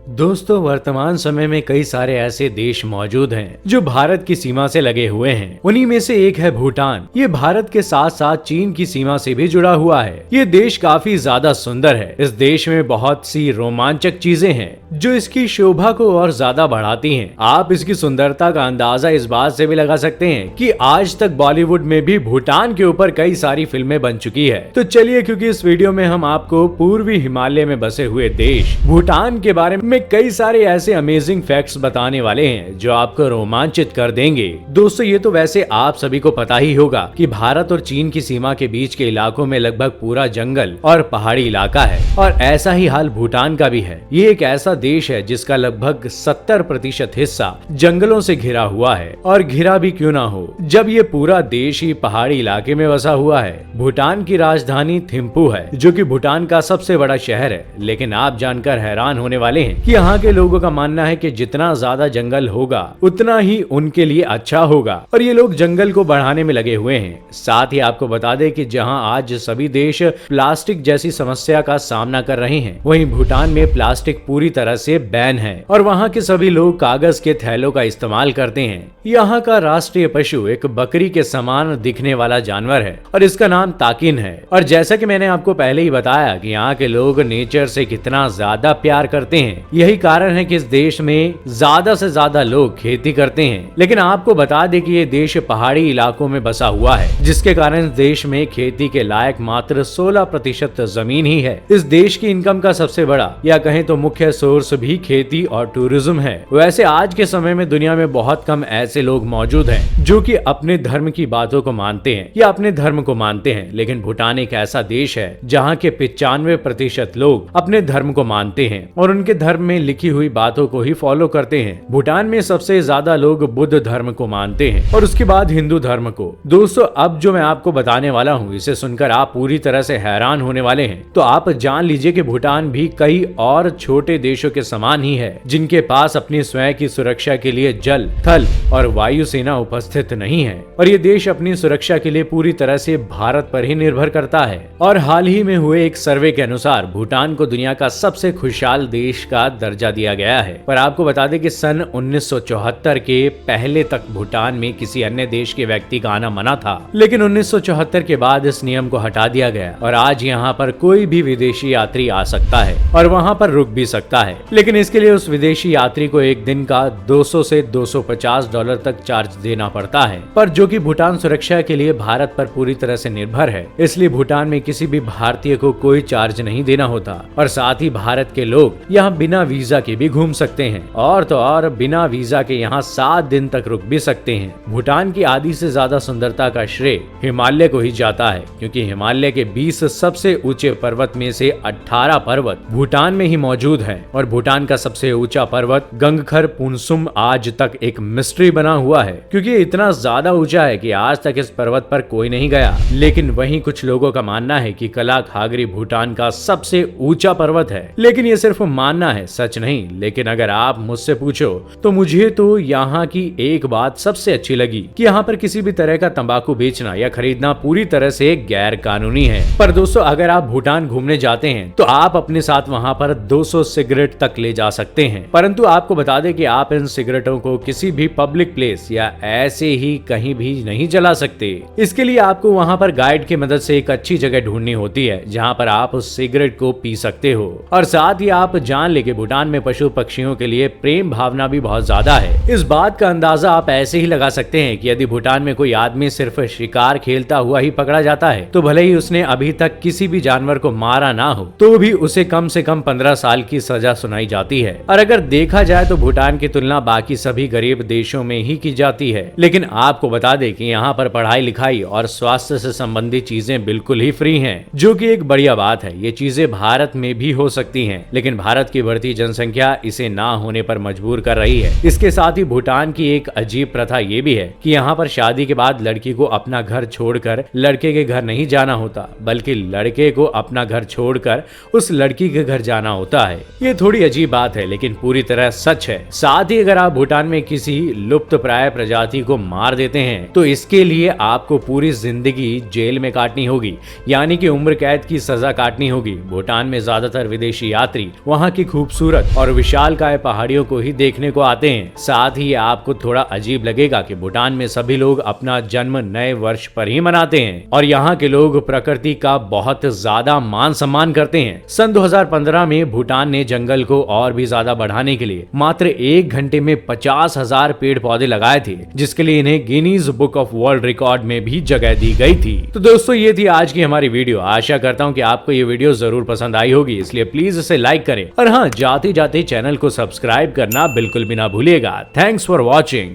दोस्तों, वर्तमान समय में कई सारे ऐसे देश मौजूद हैं जो भारत की सीमा से लगे हुए हैं। उन्हीं में से एक है भूटान। ये भारत के साथ साथ चीन की सीमा से भी जुड़ा हुआ है। ये देश काफी ज्यादा सुंदर है। इस देश में बहुत सी रोमांचक चीजें हैं जो इसकी शोभा को और ज्यादा बढ़ाती हैं। आप इसकी सुंदरता का अंदाजा इस बात से भी लगा सकते हैं कि आज तक बॉलीवुड में भी भूटान के ऊपर कई सारी फिल्में बन चुकी है। तो चलिए, क्योंकि इस वीडियो में हम आपको पूर्वी हिमालय में बसे हुए देश भूटान के बारे में कई सारे ऐसे अमेजिंग फैक्ट्स बताने वाले हैं जो आपको रोमांचित कर देंगे। दोस्तों, ये तो वैसे आप सभी को पता ही होगा कि भारत और चीन की सीमा के बीच के इलाकों में लगभग पूरा जंगल और पहाड़ी इलाका है, और ऐसा ही हाल भूटान का भी है। ये एक ऐसा देश है जिसका लगभग 70% हिस्सा जंगलों से घिरा हुआ है, और घिरा भी क्यों ना हो जब ये पूरा देश ही पहाड़ी इलाके में बसा हुआ है। भूटान की राजधानी थिम्पू है, जो कि भूटान का सबसे बड़ा शहर है। लेकिन आप जानकर हैरान होने वाले हैं कि यहाँ के लोगों का मानना है कि जितना ज्यादा जंगल होगा उतना ही उनके लिए अच्छा होगा, और ये लोग जंगल को बढ़ाने में लगे हुए हैं। साथ ही आपको बता दें कि जहां आज सभी देश प्लास्टिक जैसी समस्या का सामना कर रहे हैं, वहीं भूटान में प्लास्टिक पूरी तरह से बैन है, और वहां के सभी लोग कागज के थैलों का इस्तेमाल करते हैं। यहाँ का राष्ट्रीय पशु एक बकरी के समान दिखने वाला जानवर है, और इसका नाम ताकिन है। और जैसा कि मैंने आपको पहले ही बताया कि यहाँ के लोग नेचर से कितना ज्यादा प्यार करते हैं, यही कारण है कि इस देश में ज्यादा से ज्यादा लोग खेती करते हैं। लेकिन आपको बता दें कि ये देश पहाड़ी इलाकों में बसा हुआ है, जिसके कारण देश में खेती के लायक मात्र 16% जमीन ही है। इस देश की इनकम का सबसे बड़ा या कहें तो मुख्य सोर्स भी खेती और टूरिज्म है। वैसे आज के समय में दुनिया में बहुत कम ऐसे लोग मौजूद हैं जो कि अपने धर्म की बातों को मानते हैं या अपने धर्म को मानते हैं। लेकिन भूटान एक ऐसा देश है जहाँ के 95% लोग अपने धर्म को मानते हैं और उनके धर्म में लिखी हुई बातों को ही फॉलो करते हैं। भूटान में सबसे ज्यादा लोग बुद्ध धर्म को मानते हैं और उसके बाद हिंदू धर्म को। दोस्तों, अब जो मैं आपको बताने वाला हूँ, इसे सुनकर आप पूरी तरह से हैरान होने वाले हैं। तो आप जान लीजिए कि भूटान भी कई और छोटे देशों के समान ही है, जिनके पास अपनी स्वयं की सुरक्षा के लिए जल, थल और वायु सेना उपस्थित नहीं है, और ये देश अपनी सुरक्षा के लिए पूरी तरह से भारत पर ही निर्भर करता है। और हाल ही में हुए एक सर्वे के अनुसार भूटान को दुनिया का सबसे खुशहाल देश का दर्जा दिया गया है। पर आपको बता दें कि सन 1974 के पहले तक भूटान में किसी अन्य देश के व्यक्ति का आना मना था, लेकिन 1974 के बाद इस नियम को हटा दिया गया, और आज यहाँ पर कोई भी विदेशी यात्री आ सकता है और वहाँ पर रुक भी सकता है। लेकिन इसके लिए उस विदेशी यात्री को एक दिन का 200 से $250 तक चार्ज देना पड़ता है। पर जो कि भूटान सुरक्षा के लिए भारत पर पूरी तरह से निर्भर है, इसलिए भूटान में किसी भी भारतीय को कोई चार्ज नहीं देना होता, और साथ ही भारत के लोग यहाँ बिना वीजा के भी घूम सकते हैं, और तो और बिना वीजा के यहाँ 7 दिन तक रुक भी सकते हैं। भूटान की आधी से ज्यादा सुंदरता का श्रेय हिमालय को ही जाता है, क्योंकि हिमालय के 20 सबसे ऊंचे पर्वत में से 18 पर्वत भूटान में ही मौजूद है, और भूटान का सबसे ऊंचा पर्वत गंगखर पुनसुम आज तक एक मिस्ट्री बना हुआ है, क्योंकि ये इतना ज्यादा ऊंचा है कि आज तक इस पर्वत पर कोई नहीं गया। लेकिन वहीं कुछ लोगों का मानना है कि कलाखागरी भूटान का सबसे ऊंचा पर्वत है। लेकिन ये सिर्फ मानना है, सच नहीं। लेकिन अगर आप मुझसे पूछो तो मुझे तो यहाँ की एक बात सबसे अच्छी लगी कि यहाँ पर किसी भी तरह का तंबाकू बेचना या खरीदना पूरी तरह से गैर कानूनी है। पर दोस्तों, अगर आप भूटान घूमने जाते हैं तो आप अपने साथ वहाँ पर 200 सिगरेट तक ले जा सकते हैं, परंतु आपको बता दें कि आप इन सिगरेटों को किसी भी पब्लिक प्लेस या ऐसे ही कहीं भी नहीं जला सकते। इसके लिए आपको वहाँ पर गाइड की मदद से एक अच्छी जगह ढूंढनी होती है जहाँ पर आप उस सिगरेट को पी सकते हो। और साथ ही आप जान ले कि भूटान में पशु पक्षियों के लिए प्रेम भावना भी बहुत ज्यादा है। इस बात का अंदाजा आप ऐसे ही लगा सकते हैं कि यदि भूटान में कोई आदमी सिर्फ शिकार खेलता हुआ ही पकड़ा जाता है, तो भले ही उसने अभी तक किसी भी जानवर को मारा ना हो, तो भी उसे कम से कम 15 साल की सजा सुनाई जाती है। और अगर देखा जाए तो भूटान की तुलना बाकी सभी गरीब देशों में ही की जाती है। लेकिन आपको बता दें कि यहाँ पर पढ़ाई लिखाई और स्वास्थ्य से संबंधित चीजें बिल्कुल ही फ्री हैं, जो कि एक बढ़िया बात है। ये चीजें भारत में भी हो सकती हैं, लेकिन भारत की बढ़ती जनसंख्या इसे ना होने पर मजबूर कर रही है। इसके साथ ही भूटान की एक अजीब प्रथा ये भी है कि यहाँ पर शादी के बाद लड़की को अपना घर छोड़कर लड़के के घर नहीं जाना होता, बल्कि लड़के को अपना घर छोड़कर उस लड़की के घर जाना होता है। ये थोड़ी अजीब बात है, लेकिन पूरी तरह सच है। साथ ही अगर आप भूटान में किसी लुप्त प्राय प्रजाति को मार देते हैं तो इसके लिए आपको पूरी जिंदगी जेल में काटनी होगी, यानी कि उम्र कैद की सजा काटनी होगी। भूटान में ज्यादातर विदेशी यात्री वहाँ की खूबसूरती खूबसूरत और विशालकाय पहाड़ियों को ही देखने को आते हैं। साथ ही आपको थोड़ा अजीब लगेगा कि भूटान में सभी लोग अपना जन्म नए वर्ष पर ही मनाते हैं और यहाँ के लोग प्रकृति का बहुत ज्यादा मान सम्मान करते हैं। सन 2015 में भूटान ने जंगल को और भी ज्यादा बढ़ाने के लिए मात्र 1 घंटे में 50,000 पेड़ पौधे लगाए थे, जिसके लिए इन्हें Guinness book of world record में भी जगह दी गई थी। तो दोस्तों ये थी आज की हमारी वीडियो। आशा करता हूँ कि आपको ये वीडियो जरूर पसंद आई होगी, इसलिए प्लीज इसे लाइक करें और हाँ, जाते जाते चैनल को सब्सक्राइब करना बिल्कुल भी ना भूलिएगा। Thanks for watching.